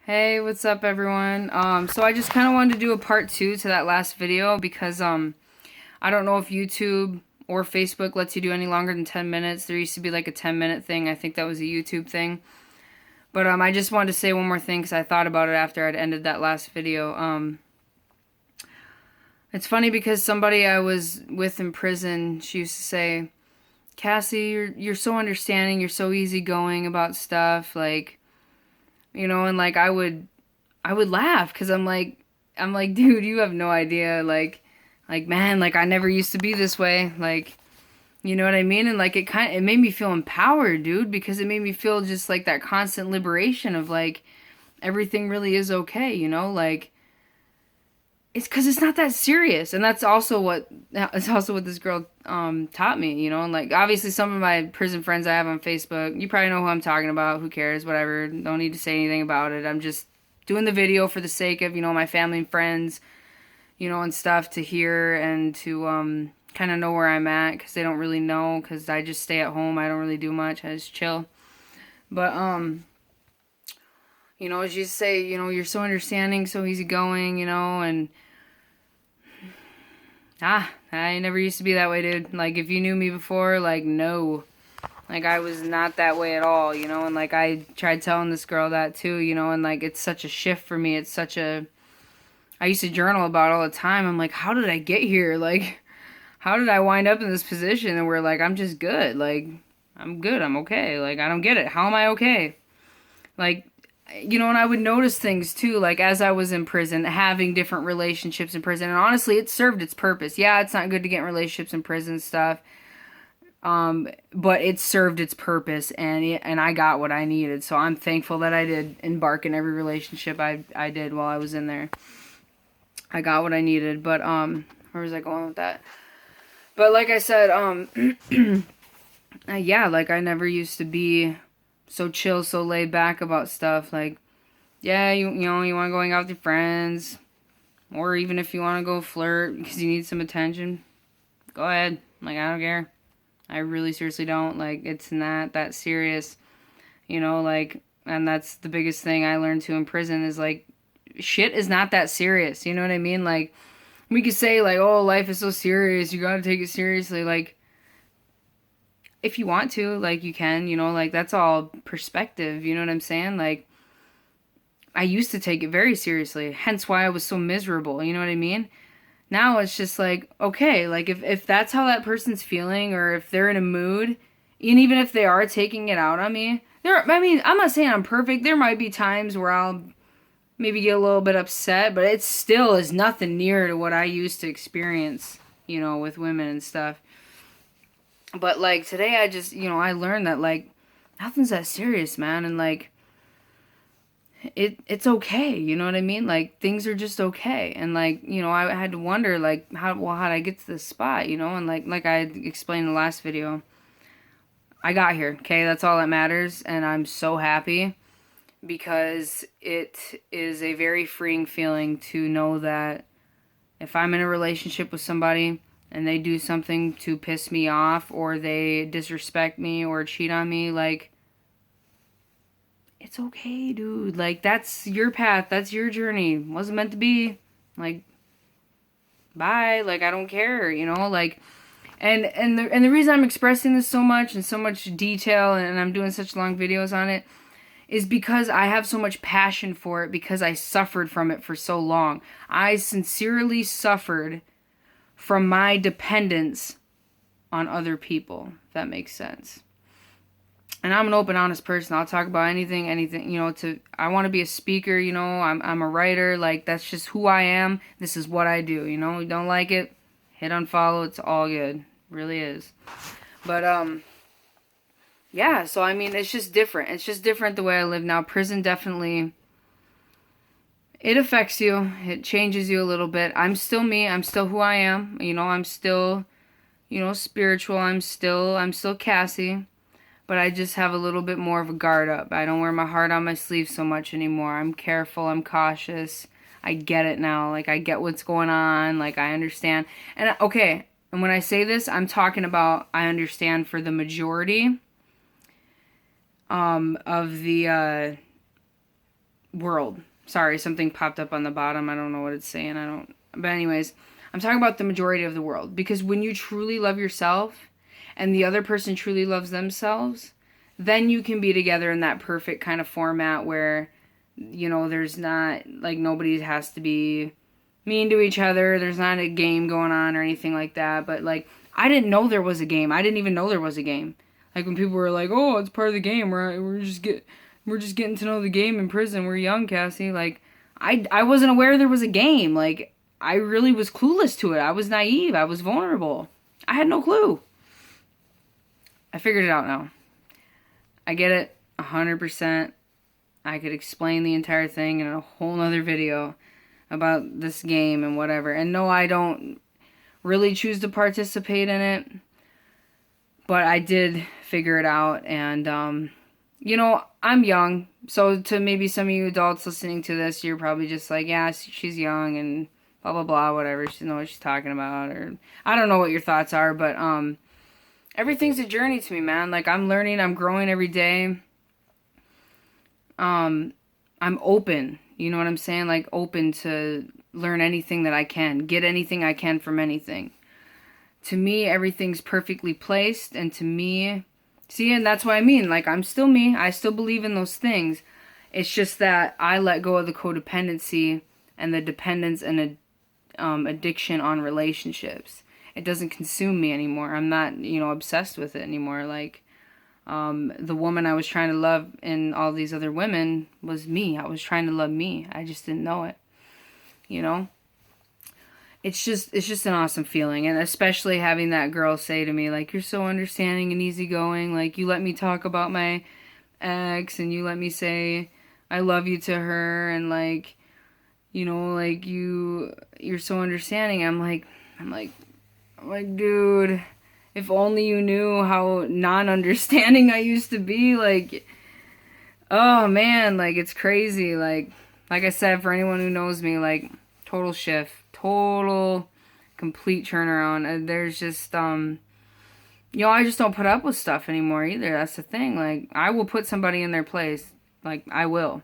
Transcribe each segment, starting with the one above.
Hey, what's up everyone? So I just kind of wanted to do a part 2 to that last video because I don't know if YouTube or Facebook lets you do any longer than 10 minutes. There used to be like a 10-minute thing. I think that was a YouTube thing. But I just wanted to say one more thing because I thought about it after I'd ended that last video. It's funny because somebody I was with in prison, she used to say, "Cassie, you're so understanding, you're so easygoing about stuff, like, and like I would laugh because I'm like, dude, you have no idea. Like, man, like I never used to be this way. Like, you know what I mean? And like it made me feel empowered, dude, because it made me feel just like that constant liberation of like everything really is okay, like it's because it's not that serious. And that's also what this girl taught me, and like obviously some of my prison friends I have on Facebook, you probably know who I'm talking about. Who cares? Whatever. Don't need to say anything about it. I'm just doing the video for the sake of, my family and friends, and stuff to hear and to kind of know where I'm at because they don't really know because I just stay at home. I don't really do much. I just chill. But as you say, you're so understanding, so easygoing, and I never used to be that way, dude. Like, if you knew me before, like, no. Like, I was not that way at all, and, like, I tried telling this girl that, too, and, like, it's such a shift for me. It's such a... I used to journal about it all the time. I'm like, how did I get here? Like, how did I wind up in this position? And we're like, I'm just good. Like, I'm good. I'm okay. Like, I don't get it. How am I okay? Like, and I would notice things too, like as I was in prison, having different relationships in prison. And honestly, it served its purpose. Yeah, it's not good to get in relationships in prison and stuff. But it served its purpose, and I got what I needed. So I'm thankful that I did embark in every relationship I did while I was in there. I got what I needed. But where was I going with that? But like I said, yeah, like I never used to be so chill, so laid back about stuff. Like, yeah, you want to go hang out with your friends, or even if you want to go flirt because you need some attention, go ahead. Like, I don't care. I really seriously don't. Like, it's not that serious, like, and that's the biggest thing I learned too in prison is like, shit is not that serious. You know what I mean? Like, we could say like, oh, life is so serious, you gotta take it seriously. Like, if you want to, like, you can, like, that's all perspective. You know what I'm saying? Like, I used to take it very seriously, hence why I was so miserable. You know what I mean? Now it's just like, okay, like if that's how that person's feeling or if they're in a mood, and even if they are taking it out on me, I'm not saying I'm perfect. There might be times where I'll maybe get a little bit upset, but it still is nothing near to what I used to experience, with women and stuff. But like today I just, I learned that like nothing's that serious, man, and like it's okay, you know what I mean? Like things are just okay. And like, I had to wonder like how did I get to this spot, and like I explained in the last video, I got here, okay? That's all that matters, and I'm so happy because it is a very freeing feeling to know that if I'm in a relationship with somebody and they do something to piss me off or they disrespect me or cheat on me, like it's okay, dude. Like, that's your path. That's your journey. Wasn't meant to be. Like, bye. Like, I don't care, Like, and the reason I'm expressing this so much and so much detail and I'm doing such long videos on it is because I have so much passion for it because I suffered from it for so long. I sincerely suffered from my dependence on other people, if that makes sense. And I'm an open, honest person. I'll talk about anything, I want to be a speaker, I'm a writer. Like, that's just who I am. This is what I do, You don't like it, hit unfollow. It's all good. It really is. But, yeah, so, I mean, it's just different. It's just different the way I live now. Prison definitely, it affects you. It changes you a little bit. I'm still me. I'm still who I am. I'm still, spiritual. I'm still Cassie. But I just have a little bit more of a guard up. I don't wear my heart on my sleeve so much anymore. I'm careful. I'm cautious. I get it now. Like, I get what's going on. Like, I understand. And, okay, and when I say this, I'm talking about I understand for the majority of the world. Sorry, something popped up on the bottom. I don't know what it's saying. But anyways, I'm talking about the majority of the world. Because when you truly love yourself and the other person truly loves themselves, then you can be together in that perfect kind of format where, you know, there's not, like, nobody has to be mean to each other. There's not a game going on or anything like that. But, like, I didn't know there was a game. I didn't even know there was a game. Like, when people were like, oh, it's part of the game. We're just getting to know the game in prison. We're young, Cassie. Like, I wasn't aware there was a game. Like, I really was clueless to it. I was naive. I was vulnerable. I had no clue. I figured it out now. I get it 100%. I could explain the entire thing in a whole nother video about this game and whatever. And no, I don't really choose to participate in it. But I did figure it out. And, you know, I'm young. So to maybe some of you adults listening to this, you're probably just like, yeah, she's young and blah, blah, blah, whatever. She doesn't know what she's talking about. Or I don't know what your thoughts are. But everything's a journey to me, man. Like, I'm learning. I'm growing every day. I'm open. You know what I'm saying? Like, open to learn anything that I can. Get anything I can from anything. To me, everything's perfectly placed. And to me, see, and that's what I mean. Like, I'm still me. I still believe in those things. It's just that I let go of the codependency and the dependence and addiction on relationships. It doesn't consume me anymore. I'm not, you know, obsessed with it anymore. Like, the woman I was trying to love in all these other women was me. I was trying to love me. I just didn't know it. You know? It's just an awesome feeling. And especially having that girl say to me, like, you're so understanding and easygoing. Like, you let me talk about my ex and you let me say I love you to her. And, like, you know, like, you're so understanding. I'm like, dude, if only you knew how non-understanding I used to be. Like, oh, man, like, it's crazy. Like I said, for anyone who knows me, like, total shift. Total, complete turnaround. There's just, you know, I just don't put up with stuff anymore either. That's the thing. Like, I will put somebody in their place. Like, I will.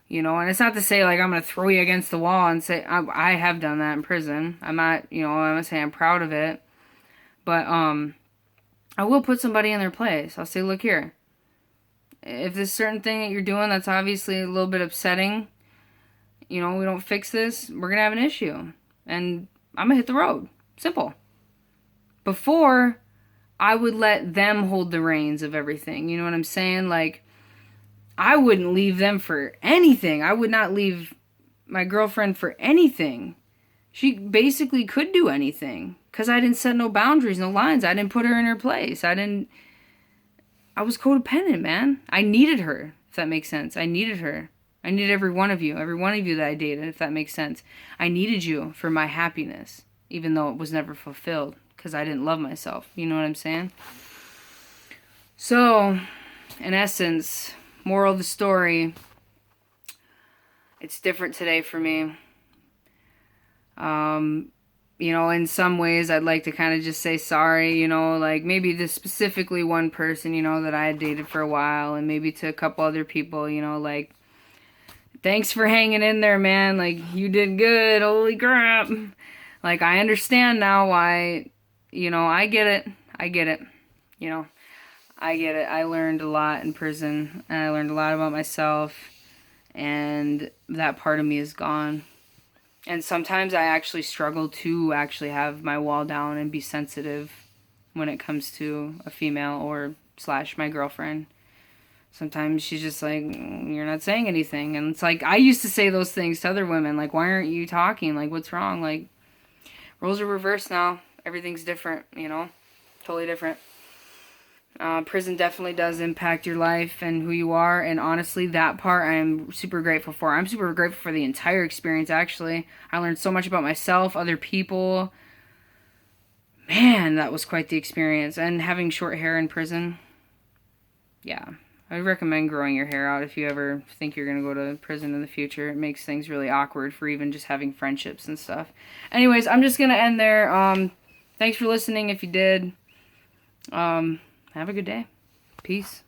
You know, and it's not to say, like, I'm going to throw you against the wall and say, I have done that in prison. I'm not, you know, I'm not saying I'm proud of it. But, I will put somebody in their place. I'll say, look here. If there's a certain thing that you're doing that's obviously a little bit upsetting, you know, we don't fix this, we're going to have an issue. And I'm going to hit the road. Simple. Before, I would let them hold the reins of everything. You know what I'm saying? Like, I wouldn't leave them for anything. I would not leave my girlfriend for anything. She basically could do anything. Because I didn't set no boundaries, no lines. I didn't put her in her place. I was codependent, man. I needed her, if that makes sense. I needed her. I needed every one of you that I dated, if that makes sense. I needed you for my happiness, even though it was never fulfilled, because I didn't love myself. You know what I'm saying? So, in essence, moral of the story, it's different today for me. You know, in some ways, I'd like to kind of just say sorry, you know, like maybe to specifically one person, you know, that I had dated for a while, and maybe to a couple other people, you know, like, thanks for hanging in there, man. Like, you did good. Holy crap. Like, I understand now why, you know, I get it. You know, I get it. I learned a lot in prison. And I learned a lot about myself. And that part of me is gone. And sometimes I actually struggle to actually have my wall down and be sensitive when it comes to a female or / my girlfriend. Sometimes she's just like, you're not saying anything. And it's like, I used to say those things to other women. Like, why aren't you talking? Like, what's wrong? Like, roles are reversed now. Everything's different, you know? Totally different. Prison definitely does impact your life and who you are. And honestly, that part I am super grateful for. I'm super grateful for the entire experience, actually. I learned so much about myself, other people. Man, that was quite the experience. And having short hair in prison. Yeah. I would recommend growing your hair out if you ever think you're going to go to prison in the future. It makes things really awkward for even just having friendships and stuff. Anyways, I'm just going to end there. Thanks for listening if you did. Have a good day. Peace.